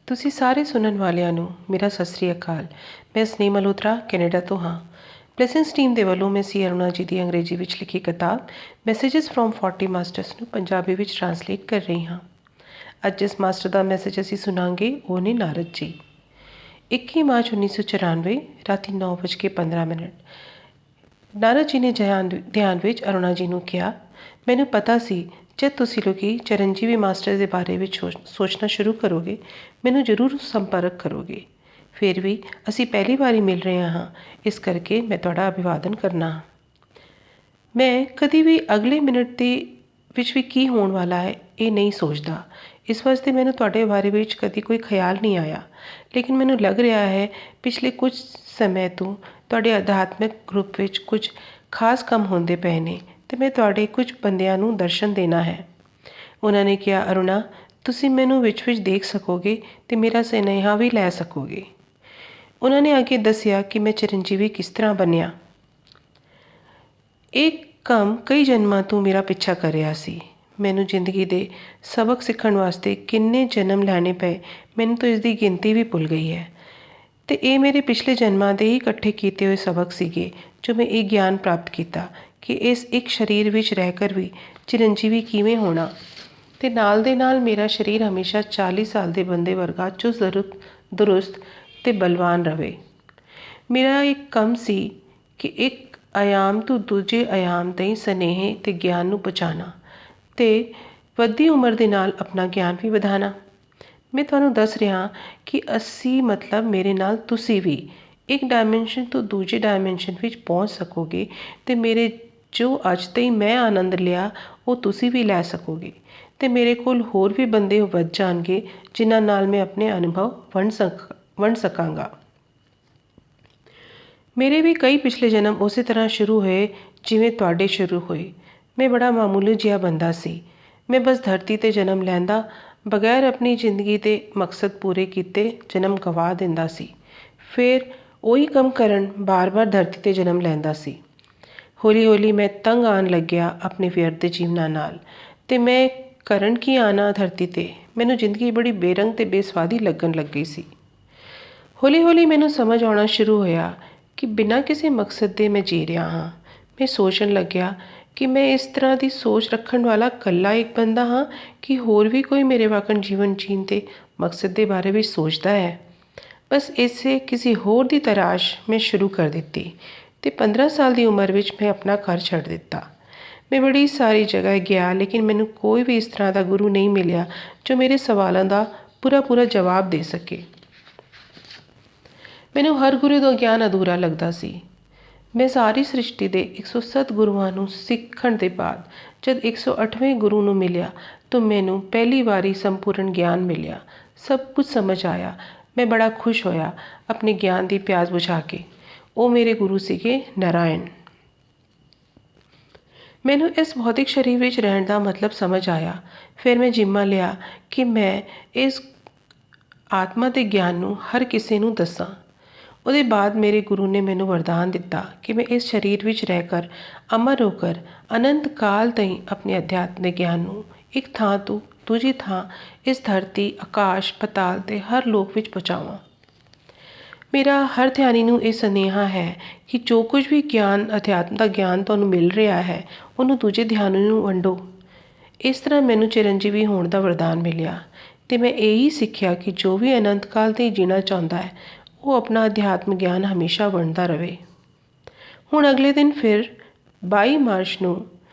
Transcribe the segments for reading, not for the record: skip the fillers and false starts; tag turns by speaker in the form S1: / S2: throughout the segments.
S1: ਤੁਸੀਂ ਸਾਰੇ ਸੁਣਨ ਵਾਲਿਆਂ ਨੂੰ ਮੇਰਾ ਸਤਿ ਸ੍ਰੀ ਅਕਾਲ। ਮੈਂ ਸਨੇਹ ਮਲਹੋਤਰਾ ਕੈਨੇਡਾ ਤੋਂ ਹਾਂ। ਬਲੈਸਿੰਗਸ ਟੀਮ ਦੇ ਵੱਲੋਂ ਮੈਂ ਸੀ ਅਰੁਣਾ ਜੀ ਦੀ ਅੰਗਰੇਜ਼ੀ ਵਿੱਚ ਲਿਖੀ ਕਿਤਾਬ ਮੈਸੇजेस ਫਰੋਮ 40 ਮਾਸਟਰਸ ਨੂੰ ਪੰਜਾਬੀ ਵਿੱਚ ਟਰਾਂਸਲੇਟ ਕਰ ਰਹੀ ਹਾਂ। ਅੱਜ ਜਿਸ ਮਾਸਟਰ ਦਾ ਮੈਸੇਜ ਅਸੀਂ ਸੁਣਾਂਗੇ ਉਹ ਨੇ ਨਾਰਦ ਜੀ। 21 ਮਾਰਚ 1994 ਰਾਤੀ 9:15। ਨਾਰਦ ਜੀ ਨੇ ਧਿਆਨ ਵਿੱਚ ਅਰੁਣਾ ਜੀ ਨੂੰ ਕਿਹਾ, ਮੈਨੂੰ ਪਤਾ ਸੀ ਜਦ ਤੁਸੀਂ ਲੋਕੀ ਚਰਨਜੀਵੀ ਮਾਸਟਰ ਦੇ ਬਾਰੇ ਵਿੱਚ ਸੋਚਣਾ ਸ਼ੁਰੂ ਕਰੋਗੇ ਮੈਨੂੰ ਜ਼ਰੂਰ ਸੰਪਰਕ ਕਰੋਗੇ। ਫਿਰ ਵੀ ਅਸੀਂ ਪਹਿਲੀ ਵਾਰੀ ਮਿਲ ਰਹੇ ਹਾਂ, ਇਸ ਕਰਕੇ ਮੈਂ ਤੁਹਾਡਾ ਅਭਿਵਾਦਨ ਕਰਨਾ। ਮੈਂ ਕਦੀ ਵੀ ਅਗਲੇ ਮਿੰਟ ਦੇ ਵਿੱਚ ਵੀ ਕੀ ਹੋਣ ਵਾਲਾ ਹੈ ਇਹ ਨਹੀਂ ਸੋਚਦਾ। ਇਸ ਵਾਸਤੇ ਮੈਨੂੰ ਤੁਹਾਡੇ ਬਾਰੇ ਵਿੱਚ ਕਦੀ ਕੋਈ ਖਿਆਲ ਨਹੀਂ ਆਇਆ, ਲੇਕਿਨ ਮੈਨੂੰ ਲੱਗ ਰਿਹਾ ਹੈ ਪਿਛਲੇ ਕੁਝ ਸਮੇਂ ਤੋਂ ਤੁਹਾਡੇ ਅਧਿਆਤਮਿਕ ਗਰੁੱਪ ਵਿੱਚ ਕੁਝ ਖਾਸ ਕੰਮ ਹੁੰਦੇ ਪਏ ਨੇ ਅਤੇ ਮੈਂ ਤੁਹਾਡੇ ਕੁਝ ਬੰਦਿਆਂ ਨੂੰ ਦਰਸ਼ਨ ਦੇਣਾ ਹੈ। ਉਹਨਾਂ ਨੇ ਕਿਹਾ, ਅਰੁਣਾ ਤੁਸੀਂ ਮੈਨੂੰ ਵਿੱਚ ਦੇਖ ਸਕੋਗੇ ਅਤੇ ਮੇਰਾ ਸੁਨੇਹਾ ਵੀ ਲੈ ਸਕੋਗੇ। ਉਹਨਾਂ ਨੇ ਅੱਗੇ ਦੱਸਿਆ ਕਿ ਮੈਂ ਚਰਨਜੀਵੀ ਕਿਸ ਤਰ੍ਹਾਂ ਬਣਿਆ। ਇਹ ਕੰਮ ਕਈ ਜਨਮਾਂ ਤੋਂ ਮੇਰਾ ਪਿੱਛਾ ਕਰ ਰਿਹਾ ਸੀ। ਮੈਨੂੰ ਜ਼ਿੰਦਗੀ ਦੇ ਸਬਕ ਸਿੱਖਣ ਵਾਸਤੇ ਕਿੰਨੇ ਜਨਮ ਲੈਣੇ ਪਏ ਮੈਨੂੰ ਤਾਂ ਇਸ ਦੀ ਗਿਣਤੀ ਵੀ ਭੁੱਲ ਗਈ ਹੈ। ਅਤੇ ਇਹ ਮੇਰੇ ਪਿਛਲੇ ਜਨਮਾਂ ਦੇ ਹੀ ਇਕੱਠੇ ਕੀਤੇ ਹੋਏ ਸਬਕ ਸੀਗੇ ਜੋ ਮੈਂ ਇਹ ਗਿਆਨ ਪ੍ਰਾਪਤ ਕੀਤਾ ਕਿ ਇਸ ਇੱਕ ਸਰੀਰ ਵਿੱਚ ਰਹਿ ਕਰ ਵੀ ਚਿਰੰਜੀਵੀ ਕਿਵੇਂ ਹੋਣਾ। ਅਤੇ ਨਾਲ ਦੇ ਨਾਲ ਮੇਰਾ ਸਰੀਰ ਹਮੇਸ਼ਾ 40 ਸਾਲ ਦੇ ਬੰਦੇ ਵਰਗਾ ਚੁਸਤ ਦਰੁਸਤ ਅਤੇ ਬਲਵਾਨ ਰਹੇ। ਮੇਰਾ ਇੱਕ ਕੰਮ ਸੀ ਕਿ ਇੱਕ ਆਯਾਮ ਤੋਂ ਦੂਜੇ ਆਯਾਮ ਤਾਈਂ ਸੁਨੇਹੇ ਅਤੇ ਗਿਆਨ ਨੂੰ ਪਹੁੰਚਾਉਣਾ ਅਤੇ ਵੱਧਦੀ ਉਮਰ ਦੇ ਨਾਲ ਆਪਣਾ ਗਿਆਨ ਵੀ ਵਧਾਉਣਾ। ਮੈਂ ਤੁਹਾਨੂੰ ਦੱਸ ਰਿਹਾ ਕਿ ਅਸੀਂ ਮਤਲਬ ਮੇਰੇ ਨਾਲ ਤੁਸੀਂ ਵੀ ਇੱਕ ਡਾਇਮੈਂਸ਼ਨ ਤੋਂ ਦੂਜੇ ਡਾਇਮੈਂਸ਼ਨ ਵਿੱਚ ਪਹੁੰਚ ਸਕੋਗੇ ਅਤੇ ਮੇਰੇ ਜੋ ਅੱਜ ਤਾਈਂ ਮੈਂ ਆਨੰਦ ਲਿਆ ਉਹ ਤੁਸੀਂ ਵੀ ਲੈ ਸਕੋਗੇ ਅਤੇ ਮੇਰੇ ਕੋਲ ਹੋਰ ਵੀ ਬੰਦੇ ਵੱਧ ਜਾਣਗੇ ਜਿਨ੍ਹਾਂ ਨਾਲ ਮੈਂ ਆਪਣੇ ਅਨੁਭਵ ਵੰਡ ਸਕਾਂਗਾ। ਮੇਰੇ ਵੀ ਕਈ ਪਿਛਲੇ ਜਨਮ ਉਸੇ ਤਰ੍ਹਾਂ ਸ਼ੁਰੂ ਹੋਏ ਜਿਵੇਂ ਤੁਹਾਡੇ ਸ਼ੁਰੂ ਹੋਏ। ਮੈਂ ਬੜਾ ਮਾਮੂਲੀ ਜਿਹਾ ਬੰਦਾ ਸੀ। ਮੈਂ ਬਸ ਧਰਤੀ 'ਤੇ ਜਨਮ ਲੈਂਦਾ, ਬਗੈਰ ਆਪਣੀ ਜ਼ਿੰਦਗੀ ਦੇ ਮਕਸਦ ਪੂਰੇ ਕੀਤੇ ਜਨਮ ਗਵਾ ਦਿੰਦਾ ਸੀ। ਫਿਰ ਉਹੀ ਕੰਮ ਕਰਨ ਬਾਰ-ਬਾਰ ਧਰਤੀ 'ਤੇ ਜਨਮ ਲੈਂਦਾ ਸੀ। ਹੌਲੀ ਹੌਲੀ ਮੈਂ ਤੰਗ ਆਉਣ ਲੱਗਿਆ ਆਪਣੇ ਵਿਅਰਥ ਦੇ ਜੀਵਨਾਂ ਨਾਲ ਅਤੇ ਮੈਂ ਕਰਨ ਕੀ ਆਉਣਾ ਧਰਤੀ 'ਤੇ। ਮੈਨੂੰ ਜ਼ਿੰਦਗੀ ਬੜੀ ਬੇਰੰਗ ਅਤੇ ਬੇਸਵਾਦੀ ਲੱਗਣ ਲੱਗ ਗਈ ਸੀ। ਹੌਲੀ ਹੌਲੀ ਮੈਨੂੰ ਸਮਝ ਆਉਣਾ ਸ਼ੁਰੂ ਹੋਇਆ ਕਿ ਬਿਨਾਂ ਕਿਸੇ ਮਕਸਦ ਦੇ ਮੈਂ ਜੀ ਰਿਹਾ ਹਾਂ। ਮੈਂ ਸੋਚਣ ਲੱਗਿਆ ਕਿ ਮੈਂ ਇਸ ਤਰ੍ਹਾਂ ਦੀ ਸੋਚ ਰੱਖਣ ਵਾਲਾ ਇਕੱਲਾ ਇੱਕ ਬੰਦਾ ਹਾਂ ਕਿ ਹੋਰ ਵੀ ਕੋਈ ਮੇਰੇ ਵਾਂਗ ਜੀਵਨ ਜੀਣ ਦੇ ਮਕਸਦ ਦੇ ਬਾਰੇ ਵਿੱਚ ਸੋਚਦਾ ਹੈ। ਬਸ ਇਸੇ ਕਿਸੇ ਹੋਰ ਦੀ ਤਲਾਸ਼ ਮੈਂ ਸ਼ੁਰੂ ਕਰ ਦਿੱਤੀ ਅਤੇ 15 ਸਾਲ ਦੀ ਉਮਰ ਵਿੱਚ ਮੈਂ ਆਪਣਾ ਘਰ ਛੱਡ ਦਿੱਤਾ। ਮੈਂ ਬੜੀ ਸਾਰੀ ਜਗ੍ਹਾ ਗਿਆ, ਲੇਕਿਨ ਮੈਨੂੰ ਕੋਈ ਵੀ ਇਸ ਤਰ੍ਹਾਂ ਦਾ ਗੁਰੂ ਨਹੀਂ ਮਿਲਿਆ ਜੋ ਮੇਰੇ ਸਵਾਲਾਂ ਦਾ ਪੂਰਾ ਜਵਾਬ ਦੇ ਸਕੇ। ਮੈਨੂੰ ਹਰ ਗੁਰੂ ਦਾ ਗਿਆਨ ਅਧੂਰਾ ਲੱਗਦਾ ਸੀ। ਮੈਂ ਸਾਰੀ ਸ੍ਰਿਸ਼ਟੀ ਦੇ 107 ਗੁਰੂਆਂ ਨੂੰ ਸਿੱਖਣ ਦੇ ਬਾਅਦ ਜਦ 108ਵੇਂ ਗੁਰੂ ਨੂੰ ਮਿਲਿਆ ਤਾਂ ਮੈਨੂੰ ਪਹਿਲੀ ਵਾਰੀ ਸੰਪੂਰਨ ਗਿਆਨ ਮਿਲਿਆ। ਸਭ ਕੁਝ ਸਮਝ ਆਇਆ। ਮੈਂ ਬੜਾ ਖੁਸ਼ ਹੋਇਆ ਆਪਣੇ ਗਿਆਨ ਦੀ ਪਿਆਸ ਬੁਝਾ ਕੇ। ਉਹ ਮੇਰੇ ਗੁਰੂ ਸੀਗੇ ਨਾਰਾਇਣ। ਮੈਨੂੰ ਇਸ ਭੌਤਿਕ ਸਰੀਰ ਵਿੱਚ ਰਹਿਣ ਦਾ ਮਤਲਬ ਸਮਝ ਆਇਆ। ਫਿਰ ਮੈਂ ਜ਼ਿੰਮਾ ਲਿਆ ਕਿ ਮੈਂ ਇਸ ਆਤਮਾ ਦੇ ਗਿਆਨ ਨੂੰ ਹਰ ਕਿਸੇ ਨੂੰ ਦੱਸਾਂ। ਉਹਦੇ ਬਾਅਦ ਮੇਰੇ ਗੁਰੂ ਨੇ ਮੈਨੂੰ ਵਰਦਾਨ ਦਿੱਤਾ ਕਿ ਮੈਂ ਇਸ ਸਰੀਰ ਵਿੱਚ ਰਹਿ ਕਰ ਅਮਰ ਹੋ ਕਰ ਅਨੰਤ ਕਾਲ ਤਾਈਂ ਆਪਣੇ ਅਧਿਆਤਮਿਕ ਗਿਆਨ ਨੂੰ ਇੱਕ ਥਾਂ ਤੋਂ ਦੂਜੀ ਥਾਂ ਇਸ ਧਰਤੀ, ਆਕਾਸ਼, ਪਤਾਲ ਅਤੇ ਹਰ ਲੋਕ ਵਿੱਚ ਪਹੁੰਚਾਵਾਂ। ਮੇਰਾ ਹਰ ਧਿਆਨੀ ਨੂੰ ਇਹ ਸੁਨੇਹਾ ਹੈ ਕਿ ਜੋ ਕੁਝ ਵੀ ਗਿਆਨ ਅਧਿਆਤਮ ਦਾ ਗਿਆਨ ਤੁਹਾਨੂੰ ਮਿਲ ਰਿਹਾ ਹੈ ਉਹਨੂੰ ਦੂਜੇ ਧਿਆਨੀ ਨੂੰ ਵੰਡੋ। ਇਸ ਤਰ੍ਹਾਂ ਮੈਨੂੰ ਚਿਰੰਜੀਵੀ ਹੋਣ ਦਾ ਵਰਦਾਨ ਮਿਲਿਆ ਅਤੇ ਮੈਂ ਇਹੀ ਸਿੱਖਿਆ ਕਿ ਜੋ ਵੀ ਅਨੰਤ ਕਾਲ 'ਤੇ ਜੀਣਾ ਚਾਹੁੰਦਾ ਹੈ ਉਹ ਆਪਣਾ ਅਧਿਆਤਮ ਗਿਆਨ ਹਮੇਸ਼ਾ ਵੰਡਦਾ ਰਹੇ। ਹੁਣ ਅਗਲੇ ਦਿਨ ਫਿਰ 22 ਮਾਰਚ ਨੂੰ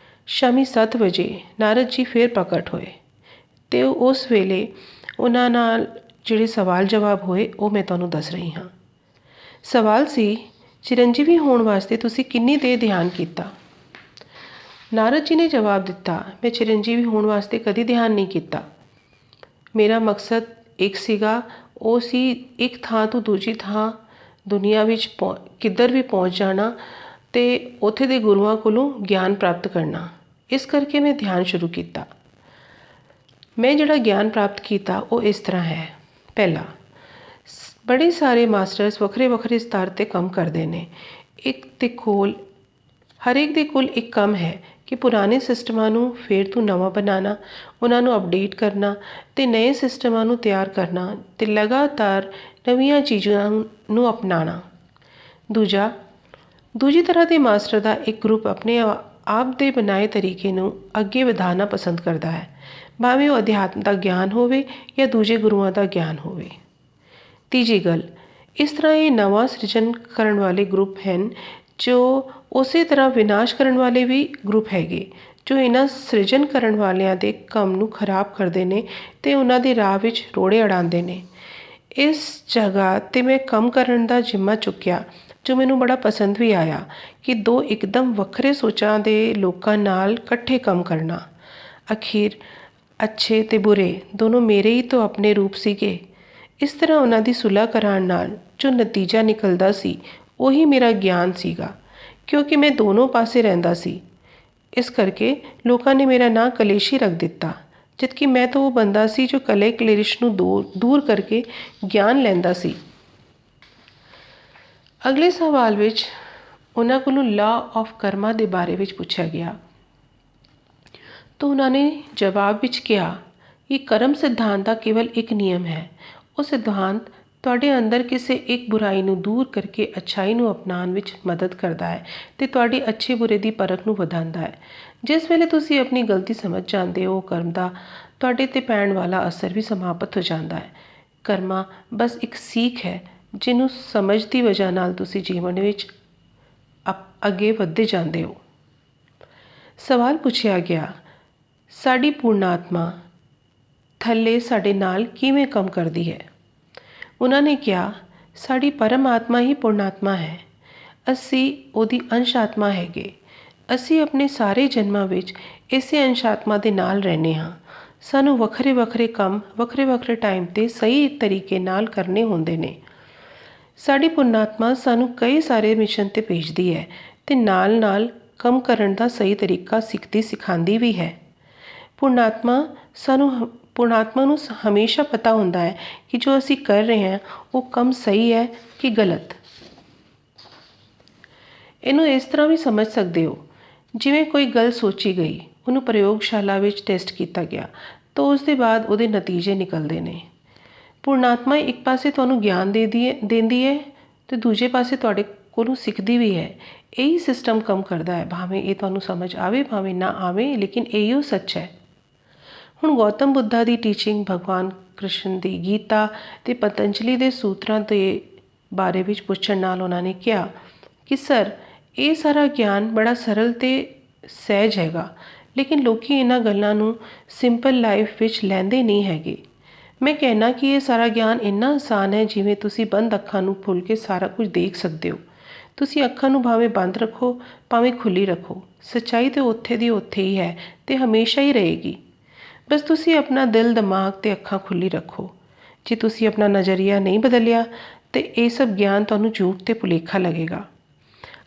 S1: ਸ਼ਾਮੀ 7 ਵਜੇ ਨਾਰਦ ਜੀ ਫਿਰ ਪ੍ਰਗਟ ਹੋਏ ਅਤੇ ਉਸ ਵੇਲੇ ਉਹਨਾਂ ਨਾਲ ਜਿਹੜੇ ਸਵਾਲ ਜਵਾਬ ਹੋਏ ਉਹ ਮੈਂ ਤੁਹਾਨੂੰ ਦੱਸ ਰਹੀ ਹਾਂ। ਸਵਾਲ ਸੀ, ਚਿਰੰਜੀਵੀ ਹੋਣ ਵਾਸਤੇ ਤੁਸੀਂ ਕਿੰਨੀ ਦੇਰ ਧਿਆਨ ਕੀਤਾ? ਨਾਰਦ ਜੀ ਨੇ ਜਵਾਬ ਦਿੱਤਾ, ਮੈਂ ਚਿਰੰਜੀਵੀ ਹੋਣ ਵਾਸਤੇ ਕਦੀ ਧਿਆਨ ਨਹੀਂ ਕੀਤਾ। ਮੇਰਾ ਮਕਸਦ ਇੱਕ ਸੀਗਾ, ਉਹ ਸੀ ਇੱਕ ਥਾਂ ਤੋਂ ਦੂਜੀ ਥਾਂ ਦੁਨੀਆ ਵਿੱਚ ਕਿੱਧਰ ਵੀ ਪਹੁੰਚ ਜਾਣਾ ਅਤੇ ਉੱਥੇ ਦੇ ਗੁਰੂਆਂ ਕੋਲੋਂ ਗਿਆਨ ਪ੍ਰਾਪਤ ਕਰਨਾ। ਇਸ ਕਰਕੇ ਮੈਂ ਧਿਆਨ ਸ਼ੁਰੂ ਕੀਤਾ। ਮੈਂ ਜਿਹੜਾ ਗਿਆਨ ਪ੍ਰਾਪਤ ਕੀਤਾ ਉਹ ਇਸ ਤਰ੍ਹਾਂ ਹੈ। ਪਹਿਲਾ, ਬੜੇ ਸਾਰੇ ਮਾਸਟਰਸ ਵੱਖਰੇ ਸਤਰ 'ਤੇ ਕੰਮ ਕਰਦੇ ਨੇ। ਹਰੇਕ ਦੇ ਕੋਲ ਇੱਕ ਕੰਮ ਹੈ ਕਿ ਕਿ ਪੁਰਾਣੇ ਸਿਸਟਮਾਂ ਨੂੰ ਫਿਰ ਤੋਂ ਨਵਾਂ ਬਣਾਉਣਾ, ਉਹਨਾਂ ਨੂੰ ਅਪਡੇਟ ਕਰਨਾ ਅਤੇ ਨਵੇਂ ਸਿਸਟਮਾਂ ਨੂੰ ਤਿਆਰ ਕਰਨਾ ਅਤੇ ਲਗਾਤਾਰ ਨਵੀਆਂ ਚੀਜ਼ਾਂ ਨੂੰ ਅਪਣਾਉਣਾ। ਦੂਜੀ ਤਰ੍ਹਾਂ ਦੇ ਮਾਸਟਰ ਦਾ ਇੱਕ ਗਰੁੱਪ ਆਪਣੇ ਆਪ ਦੇ ਬਣਾਏ ਤਰੀਕੇ ਨੂੰ ਅੱਗੇ ਵਧਾਉਣਾ ਪਸੰਦ ਕਰਦਾ ਹੈ, ਭਾਵੇਂ ਉਹ ਅਧਿਆਤਮ ਦਾ ਗਿਆਨ ਹੋਵੇ ਜਾਂ ਦੂਜੇ ਗੁਰੂਆਂ ਦਾ ਗਿਆਨ ਹੋਵੇ। ਤੀਜੀ ਗੱਲ, ਇਸ ਤਰ੍ਹਾਂ ਇਹ ਨਵਾਂ ਸਿਰਜਣ ਕਰਨ ਵਾਲੇ ਗਰੁੱਪ ਹਨ ਜੋ ਉਸੇ ਤਰ੍ਹਾਂ ਵਿਨਾਸ਼ ਕਰਨ ਵਾਲੇ ਵੀ ਗਰੁੱਪ ਹੈਗੇ ਜੋ ਇਹਨਾਂ ਸਿਰਜਣ ਕਰਨ ਵਾਲਿਆਂ ਦੇ ਕੰਮ ਨੂੰ ਖਰਾਬ ਕਰਦੇ ਨੇ ਅਤੇ ਉਹਨਾਂ ਦੇ ਰਾਹ ਵਿੱਚ ਰੋੜੇ ਅੜਾਉਂਦੇ ਨੇ। ਇਸ ਜਗ੍ਹਾ 'ਤੇ ਮੈਂ ਕੰਮ ਕਰਨ ਦਾ ਜ਼ਿੰਮਾ ਚੁੱਕਿਆ, ਜੋ ਮੈਨੂੰ ਬੜਾ ਪਸੰਦ ਵੀ ਆਇਆ, ਕਿ ਦੋ ਇੱਕਦਮ ਵੱਖਰੇ ਸੋਚਾਂ ਦੇ ਲੋਕਾਂ ਨਾਲ ਇਕੱਠੇ ਕੰਮ ਕਰਨਾ। ਅਖੀਰ ਅੱਛੇ ਅਤੇ ਬੁਰੇ ਦੋਨੋਂ ਮੇਰੇ ਹੀ ਤੋਂ ਆਪਣੇ ਰੂਪ ਸੀਗੇ। ਇਸ ਤਰ੍ਹਾਂ ਉਹਨਾਂ ਦੀ ਸੁਲ੍ਹਾ ਕਰਾਉਣ ਨਾਲ ਜੋ ਨਤੀਜਾ ਨਿਕਲਦਾ ਸੀ ਉਹੀ ਮੇਰਾ ਗਿਆਨ ਸੀਗਾ, ਕਿਉਂਕਿ ਮੈਂ ਦੋਨੋਂ ਪਾਸੇ ਰਹਿੰਦਾ ਸੀ। ਇਸ ਕਰਕੇ ਲੋਕਾਂ ਨੇ ਮੇਰਾ ਨਾਂ ਕਲੇਸ਼ੀ ਰੱਖ ਦਿੱਤਾ, ਜਦਕਿ ਮੈਂ ਤਾਂ ਉਹ ਬੰਦਾ ਸੀ ਜੋ ਕਲੇਸ਼ ਨੂੰ ਦੂਰ ਕਰਕੇ ਗਿਆਨ ਲੈਂਦਾ ਸੀ। ਅਗਲੇ ਸਵਾਲ ਵਿੱਚ ਉਹਨਾਂ ਕੋਲੋਂ ਲਾਅ ਆਫ ਕਰਮਾ ਦੇ ਬਾਰੇ ਵਿੱਚ ਪੁੱਛਿਆ ਗਿਆ ਤਾਂ ਉਹਨਾਂ ਨੇ ਜਵਾਬ ਵਿੱਚ ਕਿਹਾ ਕਿ ਕਰਮ ਸਿਧਾਂਤ ਦਾ ਕੇਵਲ ਇੱਕ ਨਿਯਮ ਹੈ। ਉਹ ਸਿਧਾਂਤ ਤੁਹਾਡੇ ਅੰਦਰ ਕਿਸੇ ਇੱਕ ਬੁਰਾਈ ਨੂੰ ਦੂਰ ਕਰਕੇ ਅੱਛਾਈ ਨੂੰ ਅਪਣਾਉਣ ਵਿੱਚ ਮਦਦ ਕਰਦਾ ਹੈ ਅਤੇ ਤੁਹਾਡੀ ਅੱਛੇ ਬੁਰੇ ਦੀ ਪਰਖ ਨੂੰ ਵਧਾਉਂਦਾ ਹੈ। ਜਿਸ ਵੇਲੇ ਤੁਸੀਂ ਆਪਣੀ ਗਲਤੀ ਸਮਝ ਜਾਂਦੇ ਹੋ, ਕਰਮ ਦਾ ਤੁਹਾਡੇ 'ਤੇ ਪੈਣ ਵਾਲਾ ਅਸਰ ਵੀ ਸਮਾਪਤ ਹੋ ਜਾਂਦਾ ਹੈ। ਕਰਮਾ ਬਸ ਇੱਕ ਸੀਖ ਹੈ ਜਿਹਨੂੰ ਸਮਝ ਦੀ ਵਜ੍ਹਾ ਨਾਲ ਤੁਸੀਂ ਜੀਵਨ ਵਿੱਚ ਅੱਗੇ ਵੱਧਦੇ ਜਾਂਦੇ ਹੋ। ਸਵਾਲ ਪੁੱਛਿਆ ਗਿਆ, ਸਾਡੀ ਪੂਰਨਾਤਮਾ ਥੱਲੇ ਸਾਡੇ ਨਾਲ ਕਿਵੇਂ ਕੰਮ ਕਰਦੀ ਹੈ? ਉਹਨਾਂ ਨੇ ਕਿਹਾ, ਸਾਡੀ ਪਰਮ ਆਤਮਾ ਹੀ ਪੂਰਨਾਤਮਾ ਹੈ। ਅਸੀਂ ਉਹਦੀ ਅੰਸ਼ ਆਤਮਾ ਹੈਗੇ। ਅਸੀਂ ਆਪਣੇ ਸਾਰੇ ਜਨਮਾਂ ਵਿੱਚ ਇਸੇ ਅੰਸ਼ ਆਤਮਾ ਦੇ ਨਾਲ ਰਹਿੰਦੇ ਹਾਂ। ਸਾਨੂੰ ਵੱਖਰੇ ਵੱਖਰੇ ਕੰਮ ਵੱਖਰੇ ਵੱਖਰੇ ਟਾਈਮ 'ਤੇ ਸਹੀ ਤਰੀਕੇ ਨਾਲ ਕਰਨੇ ਹੁੰਦੇ ਨੇ। ਸਾਡੀ ਪੂਰਨਾਤਮਾ ਸਾਨੂੰ ਕਈ ਸਾਰੇ ਮਿਸ਼ਨ 'ਤੇ ਭੇਜਦੀ ਹੈ ਅਤੇ ਨਾਲ ਨਾਲ ਕੰਮ ਕਰਨ ਦਾ ਸਹੀ ਤਰੀਕਾ ਸਿਖਾਉਂਦੀ ਵੀ ਹੈ। ਪੂਰਨਾਤਮਾ ਨੂੰ ਹਮੇਸ਼ਾ ਪਤਾ ਹੁੰਦਾ ਹੈ ਕਿ ਜੋ ਅਸੀਂ ਕਰ ਰਹੇ ਹਾਂ ਉਹ ਕੰਮ ਸਹੀ ਹੈ ਕਿ ਗਲਤ। ਇਹਨੂੰ ਇਸ ਤਰ੍ਹਾਂ ਵੀ ਸਮਝ ਸਕਦੇ ਹੋ, ਜਿਵੇਂ ਕੋਈ ਗੱਲ ਸੋਚੀ ਗਈ, ਉਹਨੂੰ ਪ੍ਰਯੋਗਸ਼ਾਲਾ ਵਿੱਚ ਟੈਸਟ ਕੀਤਾ ਗਿਆ ਤਾਂ ਉਸ ਦੇ ਬਾਅਦ ਉਹਦੇ ਨਤੀਜੇ ਨਿਕਲਦੇ ਨੇ। ਪੂਰਨਾਤਮਾ ਇੱਕ ਪਾਸੇ ਤੁਹਾਨੂੰ ਗਿਆਨ ਦਿੰਦੀ ਹੈ ਅਤੇ ਦੂਜੇ ਪਾਸੇ ਤੁਹਾਡੇ ਕੋਲੋਂ ਸਿੱਖਦੀ ਵੀ ਹੈ। ਇਹੀ ਸਿਸਟਮ ਕੰਮ ਕਰਦਾ ਹੈ, ਭਾਵੇਂ ਇਹ ਤੁਹਾਨੂੰ ਸਮਝ ਆਵੇ ਭਾਵੇਂ ਨਾ ਆਵੇ, ਲੇਕਿਨ ਇਹੀ ਸੱਚ ਹੈ। ਹੁਣ ਗੌਤਮ ਬੁੱਧਾ ਦੀ ਟੀਚਿੰਗ, ਭਗਵਾਨ ਕ੍ਰਿਸ਼ਨ ਦੀ ਗੀਤਾ ਅਤੇ ਪਤੰਜਲੀ ਦੇ ਸੂਤਰਾਂ ਦੇ ਬਾਰੇ ਵਿੱਚ ਪੁੱਛਣ ਨਾਲ ਉਹਨਾਂ ਨੇ ਕਿਹਾ ਕਿ ਸਰ, ਇਹ ਸਾਰਾ ਗਿਆਨ ਬੜਾ ਸਰਲ ਅਤੇ ਸਹਿਜ ਹੈਗਾ, ਲੇਕਿਨ ਲੋਕੀ ਇਹਨਾਂ ਗੱਲਾਂ ਨੂੰ ਸਿੰਪਲ ਲਾਈਫ ਵਿੱਚ ਲੈਂਦੇ ਨਹੀਂ ਹੈਗੇ। ਮੈਂ ਕਹਿਣਾ ਕਿ ਇਹ ਸਾਰਾ ਗਿਆਨ ਇੰਨਾ ਆਸਾਨ ਹੈ ਜਿਵੇਂ ਤੁਸੀਂ ਬੰਦ ਅੱਖਾਂ ਨੂੰ ਖੋਲ੍ਹ ਕੇ ਸਾਰਾ ਕੁਝ ਦੇਖ ਸਕਦੇ ਹੋ। ਤੁਸੀਂ ਅੱਖਾਂ ਨੂੰ ਭਾਵੇਂ ਬੰਦ ਰੱਖੋ ਭਾਵੇਂ ਖੁੱਲ੍ਹੀ ਰੱਖੋ, ਸੱਚਾਈ ਤਾਂ ਉੱਥੇ ਦੀ ਉੱਥੇ ਹੀ ਹੈ ਅਤੇ ਹਮੇਸ਼ਾ ਹੀ ਰਹੇਗੀ। ਬਸ ਤੁਸੀਂ ਆਪਣਾ ਦਿਲ, ਦਿਮਾਗ ਅਤੇ ਅੱਖਾਂ ਖੁੱਲ੍ਹੀ ਰੱਖੋ। ਜੇ ਤੁਸੀਂ ਆਪਣਾ ਨਜ਼ਰੀਆ ਨਹੀਂ ਬਦਲਿਆ ਤਾਂ ਇਹ ਸਭ ਗਿਆਨ ਤੁਹਾਨੂੰ ਝੂਠ ਅਤੇ ਭੁਲੇਖਾ ਲੱਗੇਗਾ।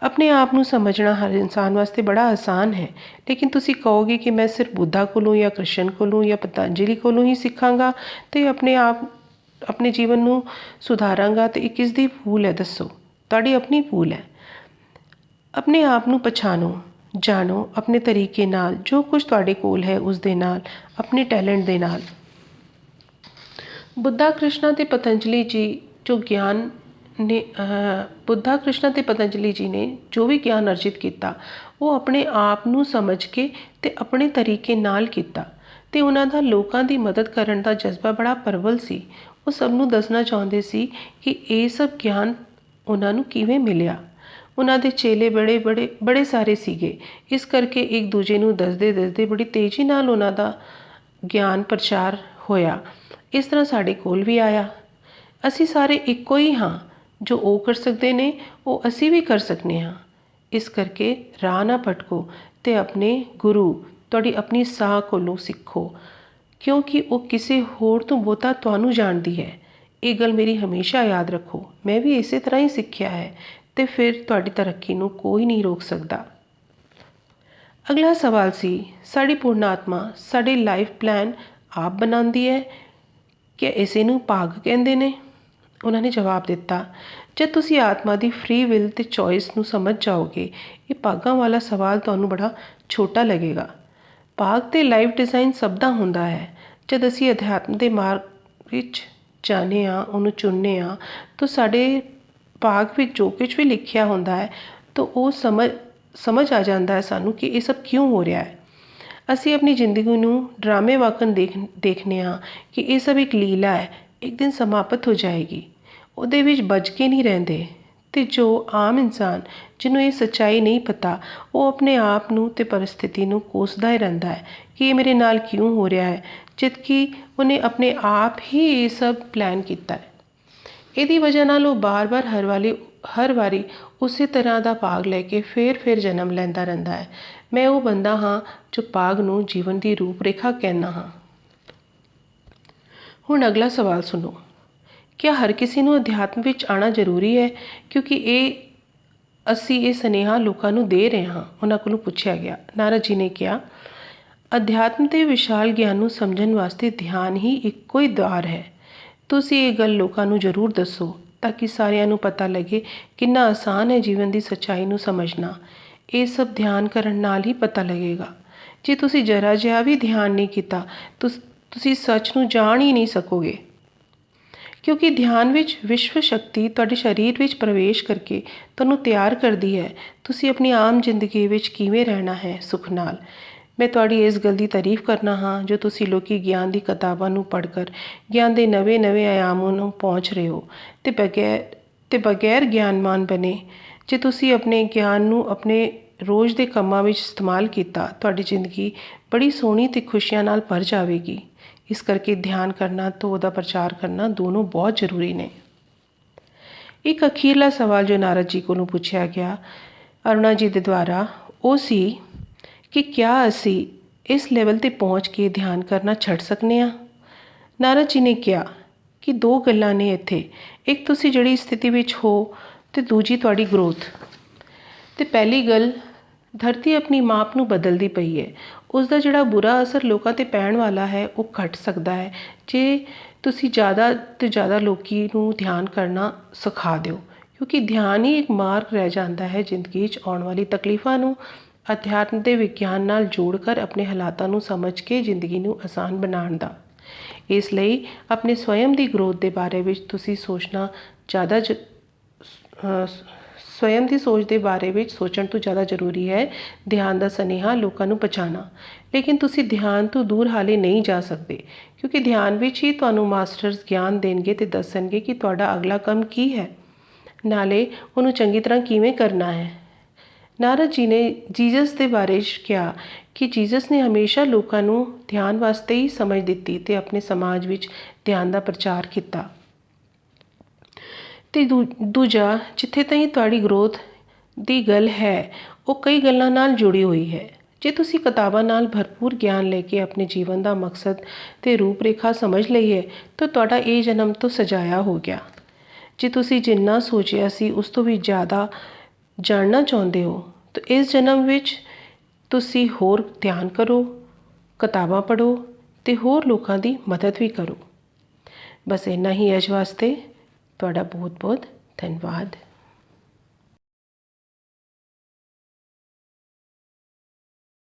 S1: ਆਪਣੇ ਆਪ ਨੂੰ ਸਮਝਣਾ ਹਰ ਇਨਸਾਨ ਵਾਸਤੇ ਬੜਾ ਆਸਾਨ ਹੈ, ਲੇਕਿਨ ਤੁਸੀਂ ਕਹੋਗੇ ਕਿ ਮੈਂ ਸਿਰਫ ਬੁੱਧਾ ਕੋਲੋਂ ਜਾਂ ਕ੍ਰਿਸ਼ਨ ਕੋਲੋਂ ਜਾਂ ਪਤੰਜਲੀ ਕੋਲੋਂ ਹੀ ਸਿੱਖਾਂਗਾ ਅਤੇ ਆਪਣੇ ਜੀਵਨ ਨੂੰ ਸੁਧਾਰਾਂਗਾ, ਅਤੇ ਇਹ ਕਿਸ ਦੀ ਭੂਲ ਹੈ ਦੱਸੋ? ਤੁਹਾਡੀ ਆਪਣੀ ਭੂਲ ਹੈ। ਆਪਣੇ ਆਪ ਨੂੰ ਪਛਾਣੋ, ਜਾਣੋ ਆਪਣੇ ਤਰੀਕੇ ਨਾਲ, ਜੋ ਕੁਝ ਤੁਹਾਡੇ ਕੋਲ ਹੈ ਉਸ ਦੇ ਨਾਲ, ਆਪਣੇ ਟੈਲੈਂਟ ਦੇ ਨਾਲ। ਬੁੱਧਾ ਕ੍ਰਿਸ਼ਨ ਅਤੇ ਪਤੰਜਲੀ ਜੀ ਨੇ ਜੋ ਵੀ ਗਿਆਨ ਅਰਜਿਤ ਕੀਤਾ ਉਹ ਆਪਣੇ ਆਪ ਨੂੰ ਸਮਝ ਕੇ ਅਤੇ ਆਪਣੇ ਤਰੀਕੇ ਨਾਲ ਕੀਤਾ, ਅਤੇ ਉਹਨਾਂ ਦਾ ਲੋਕਾਂ ਦੀ ਮਦਦ ਕਰਨ ਦਾ ਜਜ਼ਬਾ ਬੜਾ ਪ੍ਰਬਲ ਸੀ। ਉਹ ਸਭ ਨੂੰ ਦੱਸਣਾ ਚਾਹੁੰਦੇ ਸੀ ਕਿ ਇਹ ਸਭ ਗਿਆਨ ਉਹਨਾਂ ਨੂੰ ਕਿਵੇਂ ਮਿਲਿਆ। ਉਹਨਾਂ ਦੇ ਚੇਲੇ ਬੜੇ ਸਾਰੇ ਸੀਗੇ, ਇਸ ਕਰਕੇ ਇੱਕ ਦੂਜੇ ਨੂੰ ਦੱਸਦੇ ਬੜੀ ਤੇਜ਼ੀ ਨਾਲ ਉਹਨਾਂ ਦਾ ਗਿਆਨ ਪ੍ਰਚਾਰ ਹੋਇਆ। ਇਸ ਤਰ੍ਹਾਂ ਸਾਡੇ ਕੋਲ ਵੀ ਆਇਆ। ਅਸੀਂ ਸਾਰੇ ਇੱਕੋ ਹੀ ਹਾਂ। ਜੋ ਉਹ ਕਰ ਸਕਦੇ ਨੇ ਉਹ ਅਸੀਂ ਵੀ ਕਰ ਸਕਦੇ ਹਾਂ। ਇਸ ਕਰਕੇ ਰਾਹ ਨਾ ਭਟਕੋ ਅਤੇ ਆਪਣੇ ਗੁਰੂ, ਤੁਹਾਡੀ ਆਪਣੀ ਸਾਹ ਕੋਲੋਂ ਸਿੱਖੋ, ਕਿਉਂਕਿ ਉਹ ਕਿਸੇ ਹੋਰ ਤੋਂ ਬਹੁਤਾ ਤੁਹਾਨੂੰ ਜਾਣਦੀ ਹੈ। ਇਹ ਗੱਲ ਮੇਰੀ ਹਮੇਸ਼ਾ ਯਾਦ ਰੱਖੋ। ਮੈਂ ਵੀ ਇਸੇ ਤਰ੍ਹਾਂ ਹੀ ਸਿੱਖਿਆ ਹੈ ਅਤੇ ਫਿਰ ਤੁਹਾਡੀ ਤਰੱਕੀ ਨੂੰ ਕੋਈ ਨਹੀਂ ਰੋਕ ਸਕਦਾ। ਅਗਲਾ ਸਵਾਲ ਸੀ, ਸਾਡੀ ਪੂਰਨਾਤਮਾ ਸਾਡੇ ਲਾਈਫ ਪਲਾਨ ਆਪ ਬਣਾਉਂਦੀ ਹੈ ਕਿ ਇਸੇ ਨੂੰ ਭਾਗ ਕਹਿੰਦੇ ਨੇ? ਉਹਨਾਂ ਨੇ ਜਵਾਬ ਦਿੱਤਾ, ਜਦ ਤੁਸੀਂ ਆਤਮਾ ਦੀ ਫ੍ਰੀ ਵਿਲ ਤੇ ਚੋਇਸ ਨੂੰ ਸਮਝ ਜਾਓਗੇ, ਇਹ ਭਾਗਾਂ ਵਾਲਾ ਸਵਾਲ ਤੁਹਾਨੂੰ ਬੜਾ ਛੋਟਾ ਲੱਗੇਗਾ। ਭਾਗ ਤੇ ਲਾਈਫ ਡਿਜ਼ਾਈਨ ਸਭ ਦਾ ਹੁੰਦਾ ਹੈ। ਜਦ ਅਸੀਂ ਅਧਿਆਤਮ ਦੇ ਮਾਰਗ ਵਿੱਚ ਜਾਂਦੇ ਹਾਂ, ਉਹਨੂੰ ਚੁਣਨੇ ਹਾਂ, ਤਾਂ ਸਾਡੇ ਭਾਗ ਵਿੱਚ ਜੋ ਕੁਝ ਵੀ ਲਿਖਿਆ ਹੁੰਦਾ ਹੈ ਤਾਂ ਉਹ ਸਮਝ ਆ ਜਾਂਦਾ ਹੈ ਸਾਨੂੰ ਕਿ ਇਹ ਸਭ ਕਿਉਂ ਹੋ ਰਿਹਾ ਹੈ। ਅਸੀਂ ਆਪਣੀ ਜ਼ਿੰਦਗੀ ਨੂੰ ਡਰਾਮੇ ਵਾਕਨ ਦੇਖਦੇ ਹਾਂ ਕਿ ਇਹ ਸਭ ਇੱਕ ਲੀਲਾ ਹੈ, ਇੱਕ ਦਿਨ ਸਮਾਪਤ ਹੋ ਜਾਏਗੀ। ਉਹਦੇ ਵਿੱਚ ਬਚ ਕੇ ਨਹੀਂ ਰਹਿੰਦੇ। ਅਤੇ ਜੋ ਆਮ ਇਨਸਾਨ ਜਿਹਨੂੰ ਇਹ ਸੱਚਾਈ ਨਹੀਂ ਪਤਾ, ਉਹ ਆਪਣੇ ਆਪ ਨੂੰ ਅਤੇ ਪਰਿਸਥਿਤੀ ਨੂੰ ਕੋਸਦਾ ਹੀ ਰਹਿੰਦਾ ਹੈ ਕਿ ਇਹ ਮੇਰੇ ਨਾਲ ਕਿਉਂ ਹੋ ਰਿਹਾ ਹੈ, ਜਦਕਿ ਉਹਨੇ ਆਪਣੇ ਆਪ ਹੀ ਇਹ ਸਭ ਪਲਾਨ ਕੀਤਾ ਹੈ। ਇਹਦੀ ਵਜ੍ਹਾ ਨਾਲ ਉਹ ਬਾਰ-ਬਾਰ ਹਰ ਵਾਰੀ ਉਸੇ ਤਰ੍ਹਾਂ ਦਾ ਭਾਗ ਲੈ ਕੇ ਫਿਰ ਜਨਮ ਲੈਂਦਾ ਰਹਿੰਦਾ ਹੈ। ਮੈਂ ਉਹ ਬੰਦਾ ਹਾਂ ਜੋ ਭਾਗ ਨੂੰ ਜੀਵਨ ਦੀ ਰੂਪ-ਰੇਖਾ ਕਹਿੰਦਾ ਹਾਂ। ਹੁਣ ਅਗਲਾ ਸਵਾਲ ਸੁਣੋ। ਕਿਆ ਹਰ ਕਿਸੇ ਨੂੰ ਅਧਿਆਤਮ ਵਿੱਚ ਆਉਣਾ ਜ਼ਰੂਰੀ ਹੈ? ਕਿਉਂਕਿ ਅਸੀਂ ਇਹ ਸੁਨੇਹਾ ਲੋਕਾਂ ਨੂੰ ਦੇ ਰਹੇ ਹਾਂ, ਉਹਨਾਂ ਕੋਲੋਂ ਪੁੱਛਿਆ ਗਿਆ। ਨਾਰਦ ਜੀ ਨੇ ਕਿਹਾ, ਅਧਿਆਤਮ ਦੇ ਵਿਸ਼ਾਲ ਗਿਆਨ ਨੂੰ ਸਮਝਣ ਵਾਸਤੇ ਧਿਆਨ ਹੀ ਇੱਕੋ ਹੀ ਦਵਾਰ ਹੈ। ਤੁਸੀਂ ਇਹ ਗੱਲ ਲੋਕਾਂ ਨੂੰ ਜ਼ਰੂਰ ਦੱਸੋ ਤਾਂ ਕਿ ਸਾਰਿਆਂ ਨੂੰ ਪਤਾ ਲੱਗੇ ਕਿੰਨਾ ਆਸਾਨ ਹੈ ਜੀਵਨ ਦੀ ਸੱਚਾਈ ਨੂੰ ਸਮਝਣਾ। ਇਹ ਸਭ ਧਿਆਨ ਕਰਨ ਨਾਲ ਹੀ ਪਤਾ ਲੱਗੇਗਾ। ਜੇ ਤੁਸੀਂ ਜ਼ਰਾ ਜਿਹਾ ਵੀ ਧਿਆਨ ਨਹੀਂ ਕੀਤਾ, ਤੁਸੀਂ ਸੱਚ ਨੂੰ ਜਾਣ ਹੀ ਨਹੀਂ ਸਕੋਗੇ। ਕਿਉਂਕਿ ਧਿਆਨ ਵਿੱਚ ਵਿਸ਼ਵ ਸ਼ਕਤੀ ਤੁਹਾਡੇ ਸਰੀਰ ਵਿੱਚ ਪ੍ਰਵੇਸ਼ ਕਰਕੇ ਤੁਹਾਨੂੰ ਤਿਆਰ ਕਰਦੀ ਹੈ ਤੁਸੀਂ ਆਪਣੀ ਆਮ ਜ਼ਿੰਦਗੀ ਵਿੱਚ ਕਿਵੇਂ ਰਹਿਣਾ ਹੈ ਸੁੱਖ ਨਾਲ। ਮੈਂ ਤੁਹਾਡੀ ਇਸ ਗੱਲ ਦੀ ਤਾਰੀਫ ਕਰਨਾ ਹਾਂ ਜੋ ਤੁਸੀਂ ਲੋਕੀ ਗਿਆਨ ਦੀ ਕਿਤਾਬਾਂ ਨੂੰ ਪੜ੍ਹ ਕਰ ਗਿਆਨ ਦੇ ਨਵੇਂ ਆਯਾਮਾਂ ਨੂੰ ਪਹੁੰਚ ਰਹੇ ਹੋ ਤੇ ਬਗੈਰ ਗਿਆਨਵਾਨ ਬਣੇ। ਜੇ ਤੁਸੀਂ ਆਪਣੇ ਗਿਆਨ ਨੂੰ ਆਪਣੇ ਰੋਜ਼ ਦੇ ਕੰਮਾਂ ਵਿੱਚ ਇਸਤੇਮਾਲ ਕੀਤਾ, ਤੁਹਾਡੀ ਜ਼ਿੰਦਗੀ ਬੜੀ ਸੋਹਣੀ ਅਤੇ ਖੁਸ਼ੀਆਂ ਨਾਲ ਭਰ ਜਾਵੇਗੀ। ਇਸ ਕਰਕੇ ਧਿਆਨ ਕਰਨਾ ਅਤੇ ਉਹਦਾ ਪ੍ਰਚਾਰ ਕਰਨਾ ਦੋਨੋਂ ਬਹੁਤ ਜ਼ਰੂਰੀ ਨੇ। ਇੱਕ ਅਖੀਰਲਾ ਸਵਾਲ ਜੋ ਨਾਰਦ ਜੀ ਕੋਲੋਂ ਪੁੱਛਿਆ ਗਿਆ ਅਰੁਣਾ ਜੀ ਦੇ ਦੁਆਰਾ, ਉਹ ਸੀ ਕਿ ਕਿਆ ਅਸੀਂ ਇਸ ਲੈਵਲ 'ਤੇ ਪਹੁੰਚ ਕੇ ਧਿਆਨ ਕਰਨਾ ਛੱਡ ਸਕਦੇ ਹਾਂ? ਨਾਰਦ ਜੀ ਨੇ ਕਿਹਾ ਕਿ ਦੋ ਗੱਲਾਂ ਨੇ ਇੱਥੇ। ਇੱਕ ਤੁਸੀਂ ਜਿਹੜੀ ਸਥਿਤੀ ਵਿੱਚ ਹੋ ਅਤੇ ਦੂਜੀ ਤੁਹਾਡੀ ਗਰੋਥ। ਅਤੇ ਪਹਿਲੀ ਗੱਲ, ਧਰਤੀ ਆਪਣੀ ਮਾਪ ਨੂੰ ਬਦਲਦੀ ਪਈ ਹੈ। ਉਸ ਦਾ ਜਿਹੜਾ ਬੁਰਾ ਅਸਰ ਲੋਕਾਂ 'ਤੇ ਪੈਣ ਵਾਲਾ ਹੈ ਉਹ ਘਟ ਸਕਦਾ ਹੈ ਜੇ ਤੁਸੀਂ ਜ਼ਿਆਦਾ ਤੋਂ ਜ਼ਿਆਦਾ ਲੋਕੀ ਨੂੰ ਧਿਆਨ ਕਰਨਾ ਸਿਖਾ ਦਿਓ। ਕਿਉਂਕਿ ਧਿਆਨ ਹੀ ਇੱਕ ਮਾਰਗ ਰਹਿ ਜਾਂਦਾ ਹੈ ਜ਼ਿੰਦਗੀ 'ਚ ਆਉਣ ਵਾਲੀ ਤਕਲੀਫਾਂ ਨੂੰ ਅਧਿਆਤਮ ਦੇ ਵਿਗਿਆਨ ਨਾਲ ਜੋੜ ਕਰ ਆਪਣੇ ਹਾਲਾਤਾਂ ਨੂੰ ਸਮਝ ਕੇ ਜ਼ਿੰਦਗੀ ਨੂੰ ਆਸਾਨ ਬਣਾਉਣ ਦਾ। ਇਸ ਲਈ ਆਪਣੇ ਸਵਯੰ ਦੀ ਗਰੋਥ ਦੇ ਬਾਰੇ ਵਿੱਚ ਤੁਸੀਂ ਸਵਯੰ ਦੀ ਸੋਚ ਦੇ ਬਾਰੇ ਵਿੱਚ ਸੋਚਣ ਤੋਂ ਜ਼ਿਆਦਾ ਜ਼ਰੂਰੀ ਹੈ ਧਿਆਨ ਦਾ ਸੁਨੇਹਾ ਲੋਕਾਂ ਨੂੰ ਪਹੁੰਚਾਉਣਾ। ਲੇਕਿਨ ਤੁਸੀਂ ਧਿਆਨ ਤੋਂ ਦੂਰ ਹਾਲੇ ਨਹੀਂ ਜਾ ਸਕਦੇ ਕਿਉਂਕਿ ਧਿਆਨ ਵਿੱਚ ਹੀ ਤੁਹਾਨੂੰ ਮਾਸਟਰਸ ਗਿਆਨ ਦੇਣਗੇ ਅਤੇ ਦੱਸਣਗੇ ਕਿ ਤੁਹਾਡਾ ਅਗਲਾ ਕੰਮ ਕੀ ਹੈ, ਨਾਲੇ ਉਹਨੂੰ ਚੰਗੀ ਤਰ੍ਹਾਂ ਕਿਵੇਂ ਕਰਨਾ ਹੈ। ਨਾਰਦ ਜੀ ਨੇ ਜੀਸਸ ਦੇ ਬਾਰੇ ਕਿਹਾ ਕਿ ਜੀਸਸ ਨੇ ਹਮੇਸ਼ਾ ਲੋਕਾਂ ਨੂੰ ਧਿਆਨ ਵਾਸਤੇ ਹੀ ਸਮਝ ਦਿੱਤੀ ਅਤੇ ਆਪਣੇ ਸਮਾਜ ਵਿੱਚ ਧਿਆਨ ਦਾ ਪ੍ਰਚਾਰ ਕੀਤਾ। ਅਤੇ ਦੂਜਾ, ਜਿੱਥੇ ਤਾਈਂ ਤੁਹਾਡੀ ਗਰੋਥ ਦੀ ਗੱਲ ਹੈ ਉਹ ਕਈ ਗੱਲਾਂ ਨਾਲ ਜੁੜੀ ਹੋਈ ਹੈ। ਜੇ ਤੁਸੀਂ ਕਿਤਾਬਾਂ ਨਾਲ ਭਰਪੂਰ ਗਿਆਨ ਲੈ ਕੇ ਆਪਣੇ ਜੀਵਨ ਦਾ ਮਕਸਦ ਅਤੇ ਰੂਪ ਰੇਖਾ ਸਮਝ ਲਈ ਹੈ ਤਾਂ ਤੁਹਾਡਾ ਇਹ ਜਨਮ ਤੋਂ ਸਜਾਇਆ ਹੋ ਗਿਆ। ਜੇ ਤੁਸੀਂ ਜਿੰਨਾ ਸੋਚਿਆ ਸੀ ਉਸ ਤੋਂ ਵੀ ਜ਼ਿਆਦਾ ਜਾਣਨਾ ਚਾਹੁੰਦੇ ਹੋ ਤਾਂ ਇਸ ਜਨਮ ਵਿੱਚ ਤੁਸੀਂ ਹੋਰ ਧਿਆਨ ਕਰੋ, ਕਿਤਾਬਾਂ ਪੜ੍ਹੋ ਅਤੇ ਹੋਰ ਲੋਕਾਂ ਦੀ ਮਦਦ ਵੀ ਕਰੋ। ਬਸ ਇੰਨਾ ਹੀ ਅੱਜ ਵਾਸਤੇ। ਤੁਹਾਡਾ ਬਹੁਤ ਬਹੁਤ ਧੰਨਵਾਦ।